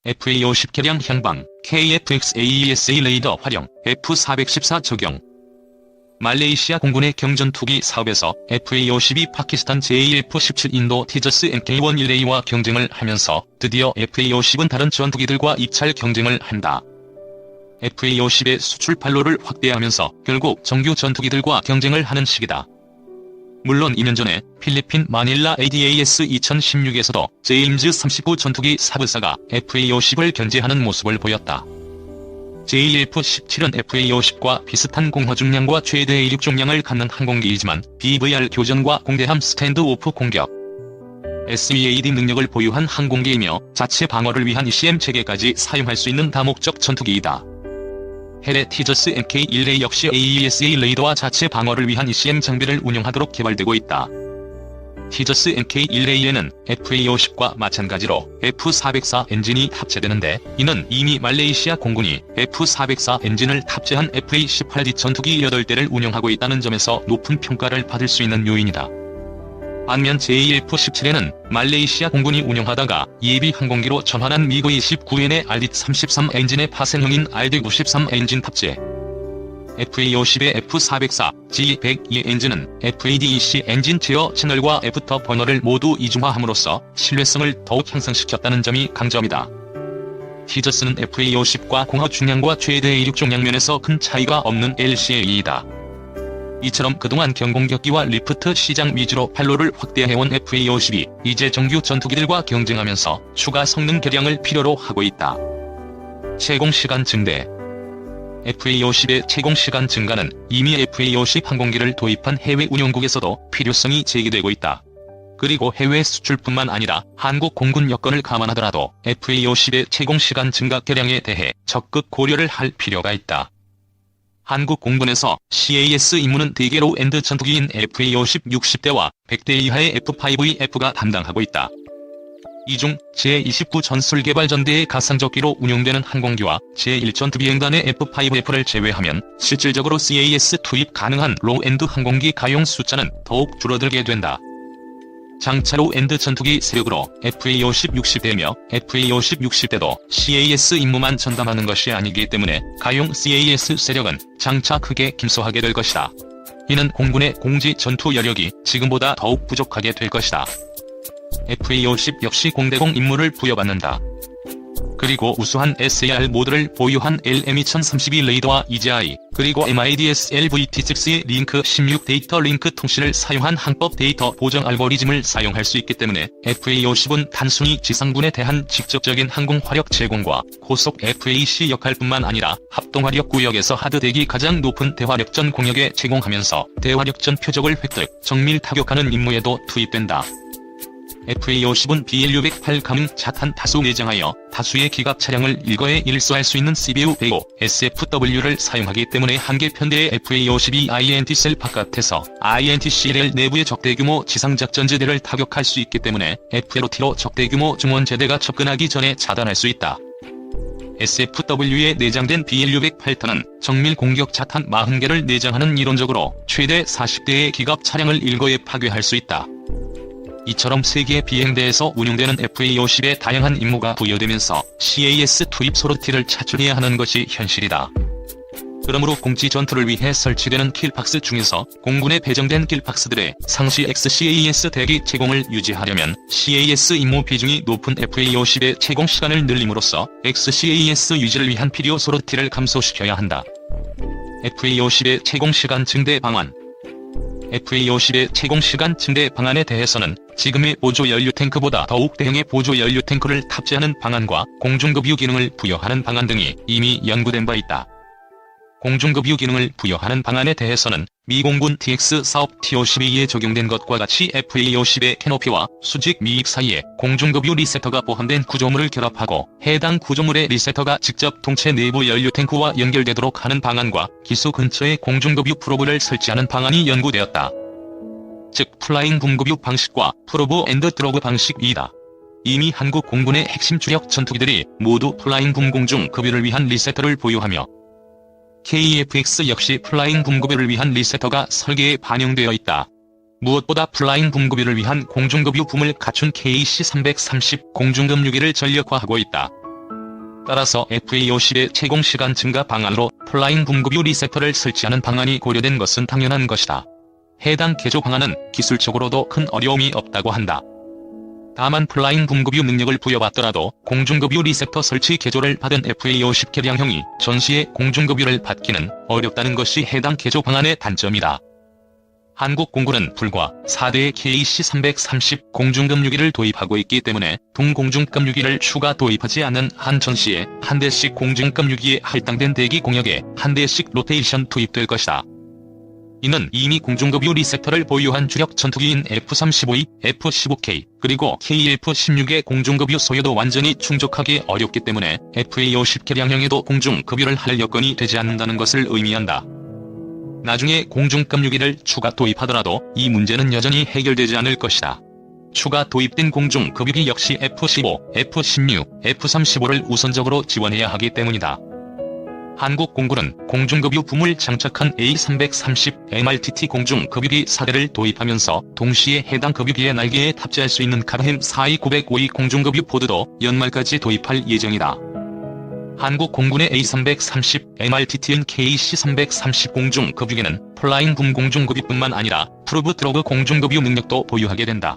FA-50 개량 향방, KF-XAESA 레이더 활용, F-414 적용. 말레이시아 공군의 경전투기 사업에서 FA-52 파키스탄 JF-17 인도 티저스 MK-1 경쟁을 하면서 드디어 FA-50은 다른 전투기들과 입찰 경쟁을 한다. FA-50의 수출 판로를 확대하면서 결국 정규 전투기들과 경쟁을 하는 시기다. 물론 2년 전에 필리핀 마닐라 ADAS 2016에서도 제임즈 39 전투기 사브사가 FA-50을 견제하는 모습을 보였다. JF-17은 FA-50과 비슷한 공허 중량과 최대 이륙 중량을 갖는 항공기이지만 BVR 교전과 공대함 스탠드오프 공격, SEAD 능력을 보유한 항공기이며 자체 방어를 위한 ECM 체계까지 사용할 수 있는 다목적 전투기이다. 해외 티저스 MK-1A 역시 AESA 레이더와 자체 방어를 위한 ECM 장비를 운용하도록 개발되고 있다. 티저스 MK-1A에는 FA-50과 마찬가지로 F-404 엔진이 탑재되는데 이는 이미 말레이시아 공군이 F-404 엔진을 탑재한 FA-18D 전투기 8대를 운용하고 있다는 점에서 높은 평가를 받을 수 있는 요인이다. 반면 JF-17에는 말레이시아 공군이 운용하다가 예비 항공기로 전환한 미그 29N의 RD-33 엔진의 파생형인 RD-93 엔진 탑재. FA-50의 F-404, G-102 엔진은 FADEC 엔진 제어 채널과 애프터 버너를 모두 이중화함으로써 신뢰성을 더욱 향상시켰다는 점이 강점이다. 티저스는 FA-50과 공허 중량과 최대 이륙 중량 면에서 큰 차이가 없는 LCA이다. 이처럼 그동안 경공격기와 리프트 시장 위주로 판로를 확대해온 FA-50이 이제 정규 전투기들과 경쟁하면서 추가 성능 개량을 필요로 하고 있다. 채공시간 증대. FA-50의 채공시간 증가는 이미 FA-50 항공기를 도입한 해외 운용국에서도 필요성이 제기되고 있다. 그리고 해외 수출뿐만 아니라 한국 공군 여건을 감안하더라도 FA-50의 채공시간 증가 개량에 대해 적극 고려를 할 필요가 있다. 한국 공군에서 CAS 임무는 대개 로우엔드 전투기인 FA-50 60대와 100대 이하의 F-5F가 담당하고 있다. 이 중 제29 전술개발전대의 가상적기로 운용되는 항공기와 제1전투비행단의 F-5F를 제외하면 실질적으로 CAS 투입 가능한 로우엔드 항공기 가용 숫자는 더욱 줄어들게 된다. 장차 로우엔드 전투기 세력으로 FA-50 60대며 FA-50 60대도 CAS 임무만 전담하는 것이 아니기 때문에 가용 CAS 세력은 장차 크게 김소하게 될 것이다. 이는 공군의 공지 전투 여력이 지금보다 더욱 부족하게 될 것이다. FA-50 역시 공대공 임무를 부여받는다. 그리고 우수한 SAR 모드를 보유한 LM2032 레이더와 EGI, 그리고 MIDS LVT6의 링크 16 데이터 링크 통신을 사용한 항법 데이터 보정 알고리즘을 사용할 수 있기 때문에 FA-50은 단순히 지상군에 대한 직접적인 항공 화력 제공과 고속 FAC 역할뿐만 아니라 합동화력 구역에서 하드덱이 가장 높은 대화력전 공역에 제공하면서 대화력전 표적을 획득, 정밀 타격하는 임무에도 투입된다. FA-50은 BL-608 가문 자탄 다수 내장하여 다수의 기갑 차량을 일거에 일소할 수 있는 CBU-105 SFW를 사용하기 때문에 한 개 편대의 FA-52 INT-셀 바깥에서 INT-CL 내부의 적대규모 지상작전지대를 타격할 수 있기 때문에 FLOT로 적대규모 중원제대가 접근하기 전에 차단할 수 있다. SFW에 내장된 BL-608탄은 정밀 공격 자탄 40개를 내장하는 이론적으로 최대 40대의 기갑 차량을 일거에 파괴할 수 있다. 이처럼 세계 비행대에서 운용되는 FA-50에 다양한 임무가 부여되면서 CAS 투입 소로티를 차출해야 하는 것이 현실이다. 그러므로 공지 전투를 위해 설치되는 킬박스 중에서 공군에 배정된 킬박스들의 상시 XCAS 대기 제공을 유지하려면 CAS 임무 비중이 높은 FA-50의 채공 시간을 늘림으로써 XCAS 유지를 위한 필요 소로티를 감소시켜야 한다. FA-50의 채공 시간 증대 방안. FA-50의 채공시간 증대 방안에 대해서는 지금의 보조 연료 탱크보다 더욱 대형의 보조 연료 탱크를 탑재하는 방안과 공중급유 기능을 부여하는 방안 등이 이미 연구된 바 있다. 공중급유 기능을 부여하는 방안에 대해서는 미 공군 TX 사업 TO-12에 적용된 것과 같이 FA-50의 캐노피와 수직 미입 사이에 공중급유 리셋터가 포함된 구조물을 결합하고 해당 구조물의 리셋터가 직접 동체 내부 연료 탱크와 연결되도록 하는 방안과 기수 근처에 공중급유 프로브를 설치하는 방안이 연구되었다. 즉 플라잉 붐급유 방식과 프로브 앤드 드로그 방식이다. 이미 한국 공군의 핵심 주력 전투기들이 모두 플라잉 붐 공중 급유를 위한 리셋터를 보유하며 KF-X 역시 플라잉 붐급유를 위한 리셋터가 설계에 반영되어 있다. 무엇보다 플라잉 붐급유를 위한 공중급유 붐을 갖춘 KC-330 공중급유기를 전력화하고 있다. 따라서 FA-50의 채공시간 증가 방안으로 플라잉 붐급유 리섹터를 설치하는 방안이 고려된 것은 당연한 것이다. 해당 개조 방안은 기술적으로도 큰 어려움이 없다고 한다. 다만 플라잉 붐급유 능력을 부여받더라도 공중급유 리섹터 설치 개조를 받은 FA-50 개량형이 전시에 공중급유를 받기는 어렵다는 것이 해당 개조 방안의 단점이다. 한국공군은 불과 4대의 KC-330 공중급유기를 도입하고 있기 때문에 동공중급유기를 추가 도입하지 않은 한 전시에 한 대씩 공중급유기에 할당된 대기 공역에 한 대씩 로테이션 투입될 것이다. 이는 이미 공중급유 리섹터를 보유한 주력 전투기인 F-35E, F-15K, 그리고 KF-16의 공중급유 소요도 완전히 충족하기 어렵기 때문에 FA-50 개량형에도 공중급유를 할 여건이 되지 않는다는 것을 의미한다. 나중에 공중급유기를 추가 도입하더라도 이 문제는 여전히 해결되지 않을 것이다. 추가 도입된 공중급유기 역시 F-15, F-16, F-35를 우선적으로 지원해야 하기 때문이다. 한국공군은 공중급유 붐을 장착한 A330 MRTT 공중급유기 4대를 도입하면서 동시에 해당 급유기의 날개에 탑재할 수 있는 카바햄 42905 공중급유 포드도 연말까지 도입할 예정이다. 한국공군의 A330 MRTTN KC330 공중급유기는 플라잉 붐 공중급유뿐만 아니라 프로브 드로그 공중급유 능력도 보유하게 된다.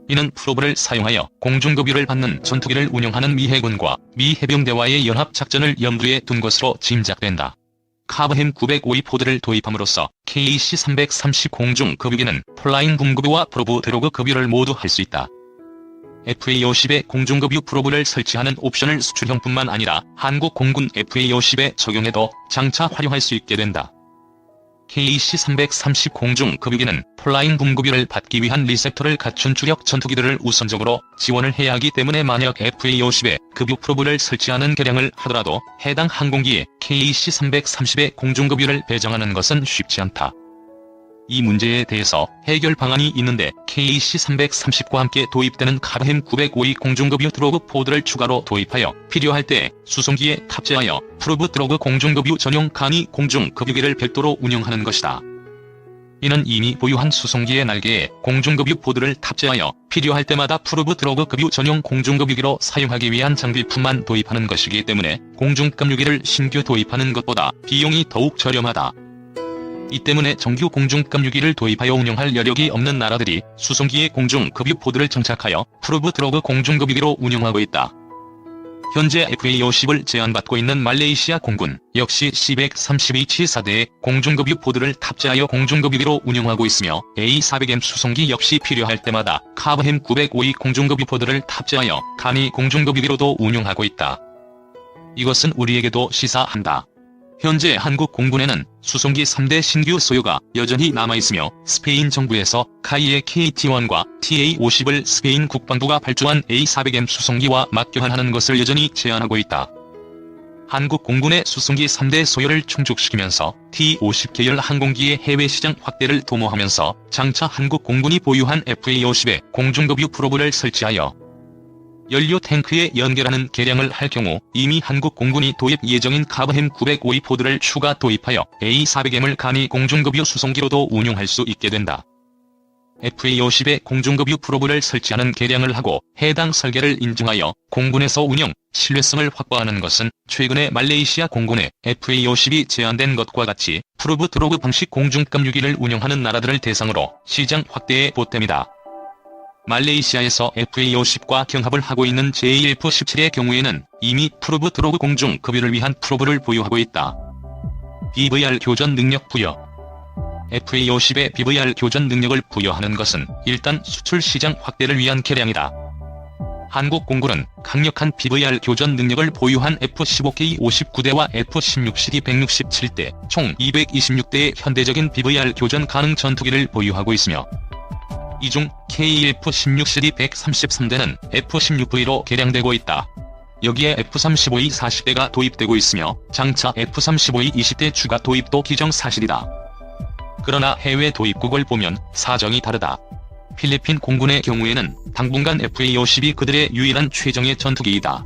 이는 프로브를 사용하여 공중급유를 받는 전투기를 운영하는 미 해군과 미 해병대와의 연합작전을 염두에 둔 것으로 짐작된다. 카브햄 952 포드를 도입함으로써 KC-330 공중급유기는 플라잉 붐급유와 프로브 드로그 급유를 모두 할 수 있다. FA-50에 공중급유 프로브를 설치하는 옵션을 수출형뿐만 아니라 한국공군 FA-50에 적용해도 장차 활용할 수 있게 된다. KC-330 공중급유기는 플라잉 붐급유를 받기 위한 리섹터를 갖춘 주력 전투기들을 우선적으로 지원을 해야 하기 때문에 만약 FA-50에 급유 프로브를 설치하는 개량을 하더라도 해당 항공기에 KC-330의 공중급유를 배정하는 것은 쉽지 않다. 이 문제에 대해서 해결 방안이 있는데 KC-330과 함께 도입되는 카바햄 952 공중급유 드로그 포드를 추가로 도입하여 필요할 때 수송기에 탑재하여 프로브 드로그 공중급유 전용 간이 공중급유기를 별도로 운영하는 것이다. 이는 이미 보유한 수송기의 날개에 공중급유 포드를 탑재하여 필요할 때마다 프로브 드로그 급유 전용 공중급유기로 사용하기 위한 장비품만 도입하는 것이기 때문에 공중급유기를 신규 도입하는 것보다 비용이 더욱 저렴하다. 이 때문에 정규 공중급유기를 도입하여 운영할 여력이 없는 나라들이 수송기에 공중급유 포드를 장착하여 프로브 드로그 공중급유기로 운영하고 있다. 현재 FA-50을 제안받고 있는 말레이시아 공군 역시 C-132 4대의 공중급유 포드를 탑재하여 공중급유기로 운영하고 있으며 A400M 수송기 역시 필요할 때마다 카바햄 952 공중급유 포드를 탑재하여 간이 공중급유기로도 운영하고 있다. 이것은 우리에게도 시사한다. 현재 한국 공군에는 수송기 3대 신규 소요가 여전히 남아있으며 스페인 정부에서 카이의 KT-1과 TA-50을 스페인 국방부가 발주한 A400M 수송기와 맞교환하는 것을 여전히 제안하고 있다. 한국 공군의 수송기 3대 소요를 충족시키면서 T-50 계열 항공기의 해외 시장 확대를 도모하면서 장차 한국 공군이 보유한 FA-50에 공중급유 프로브를 설치하여 연료 탱크에 연결하는 개량을 할 경우 이미 한국 공군이 도입 예정인 카바햄 952 포드를 추가 도입하여 A400M을 간이 공중급유 수송기로도 운용할 수 있게 된다. FA-50에 공중급유 프로브를 설치하는 개량을 하고 해당 설계를 인증하여 공군에서 운영, 신뢰성을 확보하는 것은 최근에 말레이시아 공군의 FA-50이 제안된 것과 같이 프로브 드로그 방식 공중급유기를 운영하는 나라들을 대상으로 시장 확대의 보탬이다. 말레이시아에서 FA-50과 경합을 하고 있는 JF-17의 경우에는 이미 프로브 드로그 공중급유를 위한 프로브를 보유하고 있다. BVR 교전 능력 부여. FA-50에 BVR 교전 능력을 부여하는 것은 일단 수출 시장 확대를 위한 개량이다. 한국 공군은 강력한 BVR 교전 능력을 보유한 F-15K 59대와 F-16CD 167대, 총 226대의 현대적인 BVR 교전 가능 전투기를 보유하고 있으며 이 중 KF-16CD 133대는 F-16V로 개량되고 있다. 여기에 F-35E 40대가 도입되고 있으며 장차 F-35E 20대 추가 도입도 기정사실이다. 그러나 해외 도입국을 보면 사정이 다르다. 필리핀 공군의 경우에는 당분간 FA-50이 그들의 유일한 최정예 전투기이다.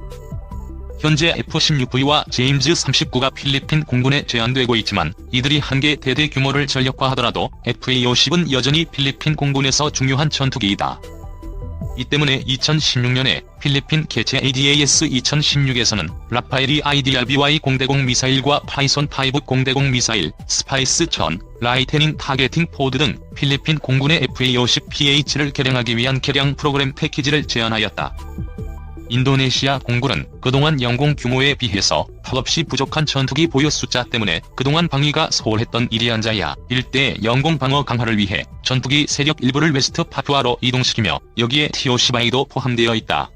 현재 F-16V와 제임즈 39가 필리핀 공군에 제안되고 있지만 이들이 한개 대대 규모를 전력화하더라도 FA-50은 여전히 필리핀 공군에서 중요한 전투기이다. 이 때문에 2016년에 필리핀 개최 ADAS 2016에서는 라파엘이 IDRBY 공대공 미사일과 파이손 5 공대공 미사일, 스파이스 전, 라이테닝 타겟팅 포드 등 필리핀 공군의 FA-50PH를 개량하기 위한 개량 프로그램 패키지를 제안하였다. 인도네시아 공군은 그동안 영공 규모에 비해서 턱없이 부족한 전투기 보유 숫자 때문에 그동안 방위가 소홀했던 이리안자야 일대 영공 방어 강화를 위해 전투기 세력 일부를 웨스트 파푸아로 이동시키며 여기에 TOC-바이도 포함되어 있다.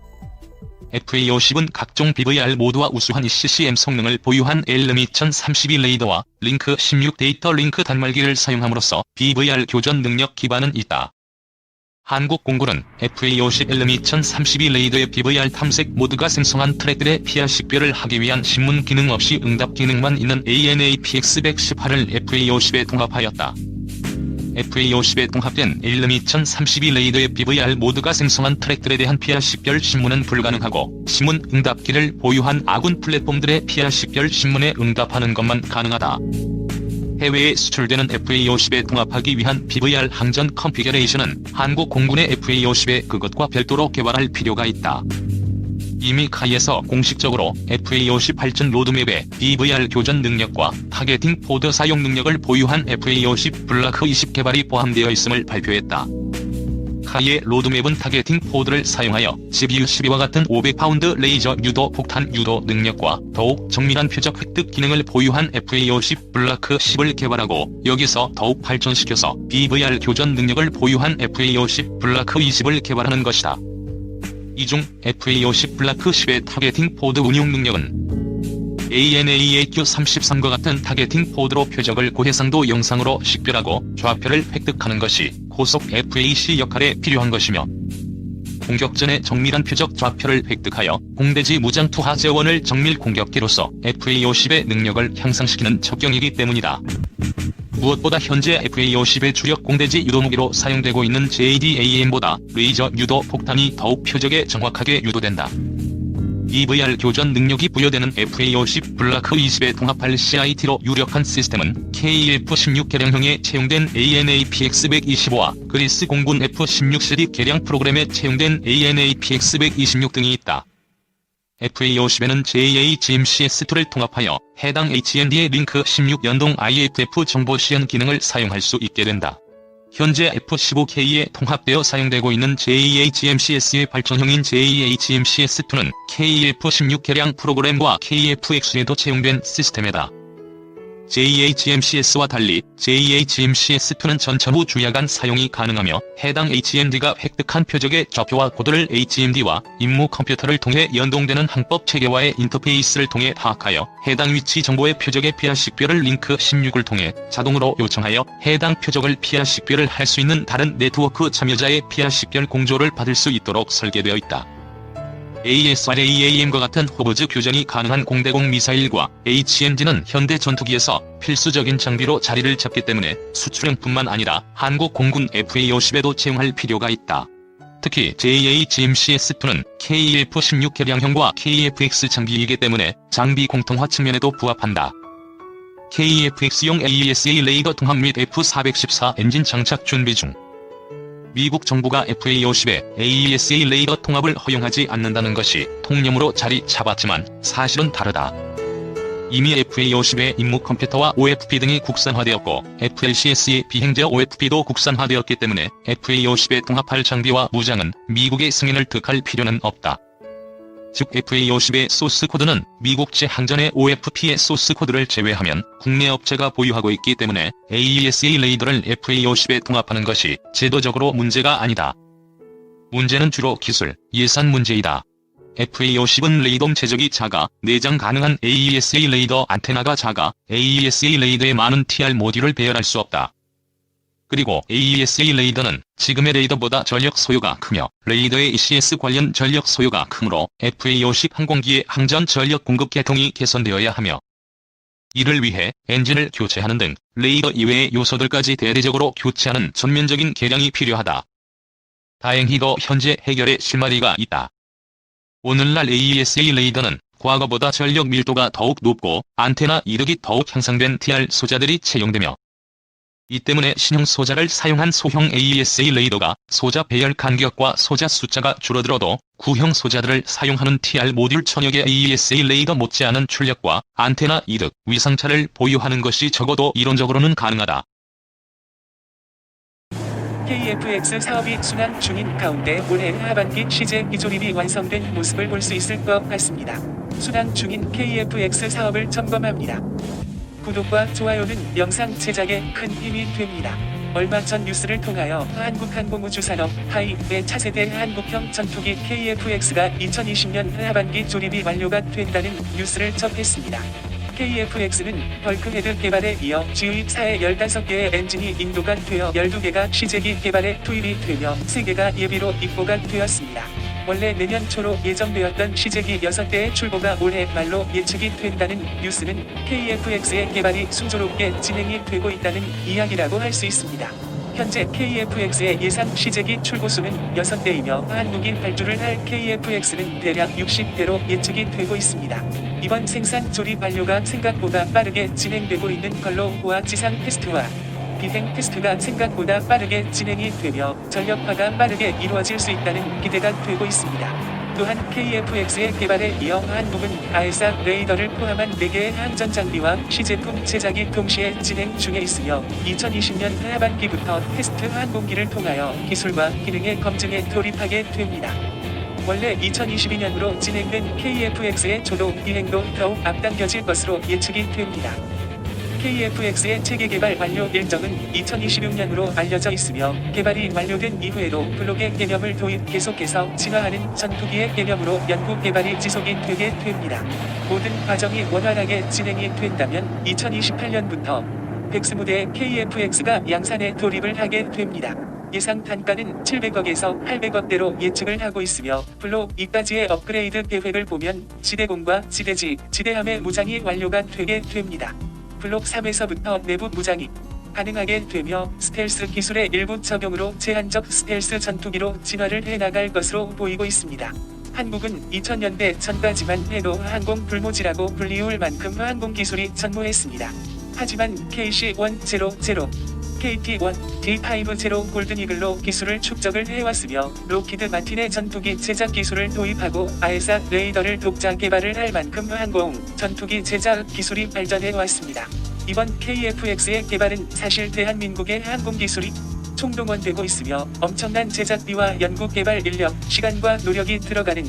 FA-50은 각종 BVR 모드와 우수한 ECCM 성능을 보유한 LM2032 레이더와 링크 16 데이터 링크 단말기를 사용함으로써 BVR 교전 능력 기반은 있다. 한국 공군은 FA-50 LM2032 레이더의 BVR 탐색 모드가 생성한 트랙들의 PR 식별을 하기 위한 신문 기능 없이 응답 기능만 있는 ANAPX-118을 FA-50에 통합하였다. FA-50에 통합된 LM2032 레이더의 BVR 모드가 생성한 트랙들에 대한 PR 식별 신문은 불가능하고 신문 응답기를 보유한 아군 플랫폼들의 PR 식별 신문에 응답하는 것만 가능하다. 해외에 수출되는 FA-50에 통합하기 위한 BVR 항전 컨피겨레이션은 한국 공군의 FA-50에 그것과 별도로 개발할 필요가 있다. 이미 카이에서 공식적으로 FA-50 발전 로드맵에 BVR 교전 능력과 타겟팅 포드 사용 능력을 보유한 FA-50 블라크 20 개발이 포함되어 있음을 발표했다. 카이의 로드맵은 타겟팅 포드를 사용하여 GBU-12와 같은 500파운드 레이저 유도 폭탄 유도 능력과 더욱 정밀한 표적 획득 기능을 보유한 FA-50 블라크 10을 개발하고 여기서 더욱 발전시켜서 BVR 교전 능력을 보유한 FA-50 블라크 20을 개발하는 것이다. 이 중 FA-50 블라크 10의 타겟팅 포드 운용 능력은 ANAAQ-33과 같은 타겟팅 포드로 표적을 고해상도 영상으로 식별하고 좌표를 획득하는 것이 고속 FAC 역할에 필요한 것이며 공격 전에 정밀한 표적 좌표를 획득하여 공대지 무장 투하 재원을 정밀 공격기로서 FA-50의 능력을 향상시키는 척경이기 때문이다. 무엇보다 현재 FA-50의 주력 공대지 유도무기로 사용되고 있는 JDAM보다 레이저 유도 폭탄이 더욱 표적에 정확하게 유도된다. BVR 교전 능력이 부여되는 FA-50 블라크 20에 통합할 CIT로 유력한 시스템은 KF-16 개량형에 채용된 ANAPX-125와 그리스 공군 F-16CD 개량 프로그램에 채용된 ANAPX-126 등이 있다. FA-50에는 JAGMCS2를 통합하여 해당 HND의 링크 16 연동 IFF 정보 시연 기능을 사용할 수 있게 된다. 현재 F-15K에 통합되어 사용되고 있는 JAGMCS의 발전형인 JAGMCS2는 KF-16 개량 프로그램과 KF-X에도 채용된 시스템이다. JAGMCS와 달리 JAGMCS2는 전차 후 주야간 사용이 가능하며 해당 HMD가 획득한 표적의 좌표와 고도를 HMD와 임무 컴퓨터를 통해 연동되는 항법 체계와의 인터페이스를 통해 파악하여 해당 위치 정보의 표적의 PR 식별을 링크 16을 통해 자동으로 요청하여 해당 표적을 PR 식별을 할 수 있는 다른 네트워크 참여자의 PR 식별 공조를 받을 수 있도록 설계되어 있다. ASRAAM과 같은 호버즈 교전이 가능한 공대공 미사일과 HMD는 현대 전투기에서 필수적인 장비로 자리를 잡기 때문에 수출형뿐만 아니라 한국 공군 FA-50에도 채용할 필요가 있다. 특히 JAGMCS2는 KF-16 개량형과 KF-X 장비이기 때문에 장비 공통화 측면에도 부합한다. KF-X용 AESA 레이더 통합 및 F-414 엔진 장착 준비 중. 미국 정부가 FA-50에 AESA 레이더 통합을 허용하지 않는다는 것이 통념으로 자리 잡았지만 사실은 다르다. 이미 FA-50의 임무 컴퓨터와 OFP 등이 국산화되었고 FLCS의 비행제 OFP도 국산화되었기 때문에 FA-50에 통합할 장비와 무장은 미국의 승인을 득할 필요는 없다. 즉 FA-50의 소스 코드는 미국제 항전의 OFP의 소스 코드를 제외하면 국내 업체가 보유하고 있기 때문에 AESA 레이더를 FA-50에 통합하는 것이 제도적으로 문제가 아니다. 문제는 주로 기술, 예산 문제이다. FA-50은 레이더 체적이 작아 내장 가능한 AESA 레이더 안테나가 작아 AESA 레이더에 많은 TR 모듈을 배열할 수 없다. 그리고 AESA 레이더는 지금의 레이더보다 전력 소요가 크며 레이더의 ECS 관련 전력 소요가 크므로 FA-50 항공기의 항전 전력 공급 계통이 개선되어야 하며 이를 위해 엔진을 교체하는 등 레이더 이외의 요소들까지 대대적으로 교체하는 전면적인 개량이 필요하다. 다행히도 현재 해결의 실마리가 있다. 오늘날 AESA 레이더는 과거보다 전력 밀도가 더욱 높고 안테나 이득이 더욱 향상된 TR 소자들이 채용되며 이 때문에 신형 소자를 사용한 소형 AESA 레이더가 소자 배열 간격과 소자 숫자가 줄어들어도 구형 소자들을 사용하는 TR 모듈 천역의 AESA 레이더 못지않은 출력과 안테나 이득, 위상차를 보유하는 것이 적어도 이론적으로는 가능하다. KF-X 사업이 순항 중인 가운데 올해 하반기 시제 기조립이 완성된 모습을 볼 수 있을 것 같습니다. 순항 중인 KF-X 사업을 점검합니다. 구독과 좋아요는 영상 제작에 큰 힘이 됩니다. 얼마 전 뉴스를 통하여 한국항공우주산업 하이의 차세대 한국형 전투기 KF-X가 2020년 하반기 조립이 완료가 된다는 뉴스를 접했습니다. KF-X는 벌크헤드 개발에 이어 GE4의 15개의 엔진이 인도가 되어 12개가 시제기 개발에 투입이 되며 3개가 예비로 입고가 되었습니다. 원래 내년 초로 예정되었던 시제기 6대의 출고가 올해 말로 예측이 된다는 뉴스는 KF-X의 개발이 순조롭게 진행이 되고 있다는 이야기라고 할 수 있습니다. 현재 KF-X의 예상 시제기 출고수는 6대이며 한국이 발주를 할 KF-X는 대략 60대로 예측이 되고 있습니다. 이번 생산 조립 완료가 생각보다 빠르게 진행되고 있는 걸로 보아 지상 테스트와 비행 테스트가 생각보다 빠르게 진행이 되며 전력화가 빠르게 이루어질 수 있다는 기대가 되고 있습니다. 또한 KF-X의 개발에 이어 한국은 아에사 레이더를 포함한 4개의 항전 장비와 시제품 제작이 동시에 진행 중에 있으며 2020년 하반기부터 테스트 항공기를 통하여 기술과 기능의 검증에 돌입하게 됩니다. 원래 2022년으로 진행된 KF-X의 조도 비행도 더욱 앞당겨질 것으로 예측이 됩니다. KF-X의 체계 개발 완료 일정은 2026년으로 알려져 있으며 개발이 완료된 이후에도 블록의 개념을 도입 계속해서 진화하는 전투기의 개념으로 연구 개발이 지속이 되게 됩니다. 모든 과정이 원활하게 진행이 된다면 2028년부터 120대의 KF-X가 양산에 돌입을 하게 됩니다. 예상 단가는 700억에서 800억대로 예측을 하고 있으며 블록 2까지의 업그레이드 계획을 보면 지대공과 지대지, 지대함의 무장이 완료가 되게 됩니다. 블록 3에서부터 내부 무장이 가능하게 되며 스텔스 기술의 일부 적용으로 제한적 스텔스 전투기로 진화를 해나갈 것으로 보이고 있습니다. 한국은 2000년대 전까지만 해도 항공 불모지라고 불리울 만큼 항공 기술이 전무했습니다. 하지만 KC-100, KT-1, D50 골든이글로 기술을 축적을 해왔으며 로키드 마틴의 전투기 제작 기술을 도입하고 아에사 레이더를 독자 개발을 할 만큼 항공 전투기 제작 기술이 발전해왔습니다. 이번 KF-X의 개발은 사실 대한민국의 항공 기술이 총동원되고 있으며 엄청난 제작비와 연구 개발 인력, 시간과 노력이 들어가는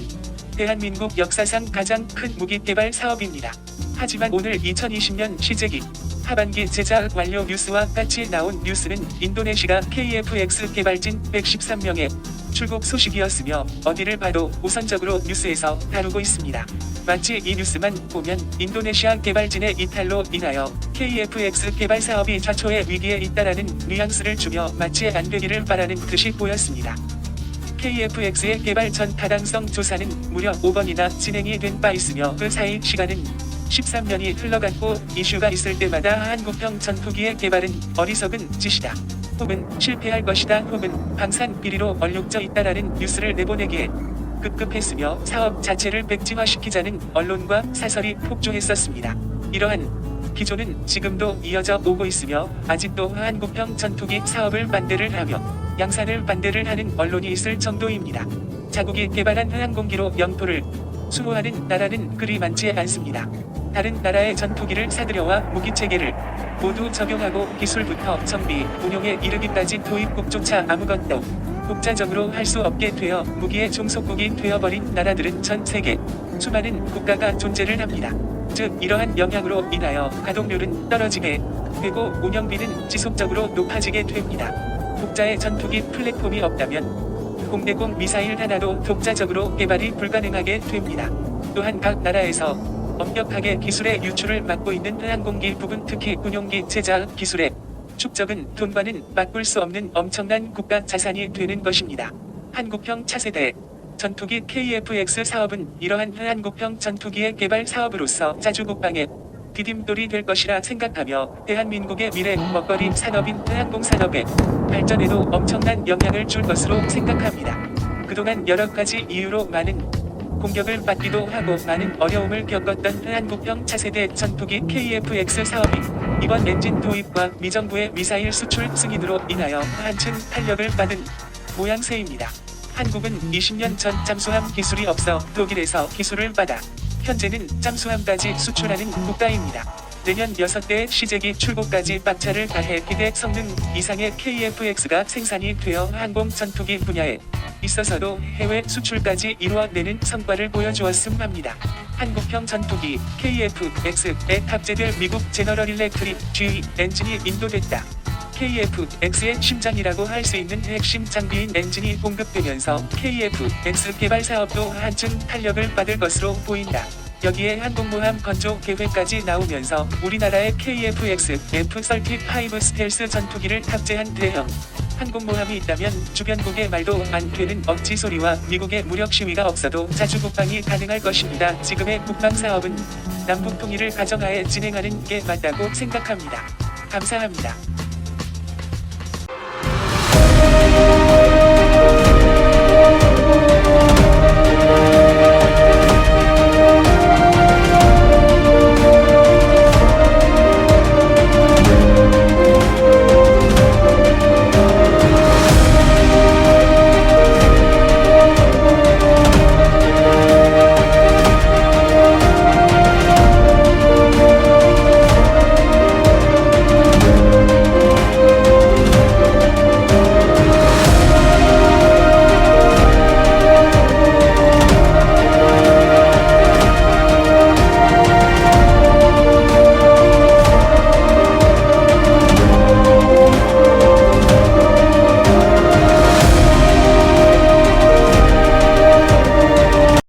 대한민국 역사상 가장 큰 무기 개발 사업입니다. 하지만 오늘 2020년 시제기 하반기 제작 완료 뉴스와 같이 나온 뉴스는 인도네시아 KF-X 개발진 113명의 출국 소식이었으며 어디를 봐도 우선적으로 뉴스에서 다루고 있습니다. 마치 이 뉴스만 보면 인도네시아 개발진의 이탈로 인하여 KF-X 개발 사업이 좌초의 위기에 있다라는 뉘앙스를 주며 마치 안 되기를 바라는 듯이 보였습니다. KF-X의 개발 전 타당성 조사는 무려 5번이나 진행이 된 바 있으며 그 사이 시간은 13년이 흘러갔고 이슈가 있을 때마다 한국형 전투기의 개발은 어리석은 짓이다. 혹은 실패할 것이다. 혹은 방산 비리로 얼룩져 있다라는 뉴스를 내보내기에 급급했으며 사업 자체를 백지화시키자는 언론과 사설이 폭주했었습니다. 이러한 기조는 지금도 이어져 오고 있으며 아직도 한국형 전투기 사업을 반대를 하며 양산을 반대를 하는 언론이 있을 정도입니다. 자국이 개발한 항공기로 영토를 수호하는 나라는 그리 많지 않습니다. 다른 나라의 전투기를 사들여와 무기체계를 모두 적용하고 기술부터 정비, 운용에 이르기까지 도입국조차 아무것도 독자적으로 할 수 없게 되어 무기의 종속국이 되어버린 나라들은 전 세계 수많은 국가가 존재를 합니다. 즉 이러한 영향으로 인하여 가동률은 떨어지게 되고 운영비는 지속적으로 높아지게 됩니다. 독자의 전투기 플랫폼이 없다면 공대공 미사일 하나도 독자적으로 개발이 불가능하게 됩니다. 또한 각 나라에서 엄격하게 기술의 유출을 막고 있는 항공기 부분 특히 군용기 제작 기술의 축적은 돈과는 바꿀 수 없는 엄청난 국가 자산이 되는 것입니다. 한국형 차세대 전투기 KF-X 사업은 이러한 한국형 전투기의 개발 사업으로서 자주국방의 디딤돌이 될 것이라 생각하며 대한민국의 미래 먹거리 산업인 항공산업의 발전에도 엄청난 영향을 줄 것으로 생각합니다. 그동안 여러 가지 이유로 많은 공격을 받기도 하고 많은 어려움을 겪었던 한국형 차세대 전투기 KF-X 사업이 이번 엔진 도입과 미정부의 미사일 수출 승인으로 인하여 한층 탄력을 받은 모양새입니다. 한국은 20년 전 잠수함 기술이 없어 독일에서 기술을 받아 현재는 잠수함까지 수출하는 국가입니다. 내년 6대의 시제기 출고까지 박차를 가해 기대 성능 이상의 KF-X가 생산이 되어 항공 전투기 분야에 있어서도 해외 수출까지 이루어내는 성과를 보여주었음 합니다. 한국형 전투기 KF-X에 탑재될 미국 제너럴 일렉트릭 GE 엔진이 인도됐다. KF-X의 심장이라고 할 수 있는 핵심 장비인 엔진이 공급되면서 KF-X 개발 사업도 한층 탄력을 받을 것으로 보인다. 여기에 항공모함 건조 계획까지 나오면서 우리나라의 KF-X F-35 스텔스 전투기를 탑재한 대형 항공모함이 있다면 주변국의 말도 안 되는 억지 소리와 미국의 무력 시위가 없어도 자주 국방이 가능할 것입니다. 지금의 국방 사업은 남북 통일을 가정하에 진행하는 게 맞다고 생각합니다. 감사합니다.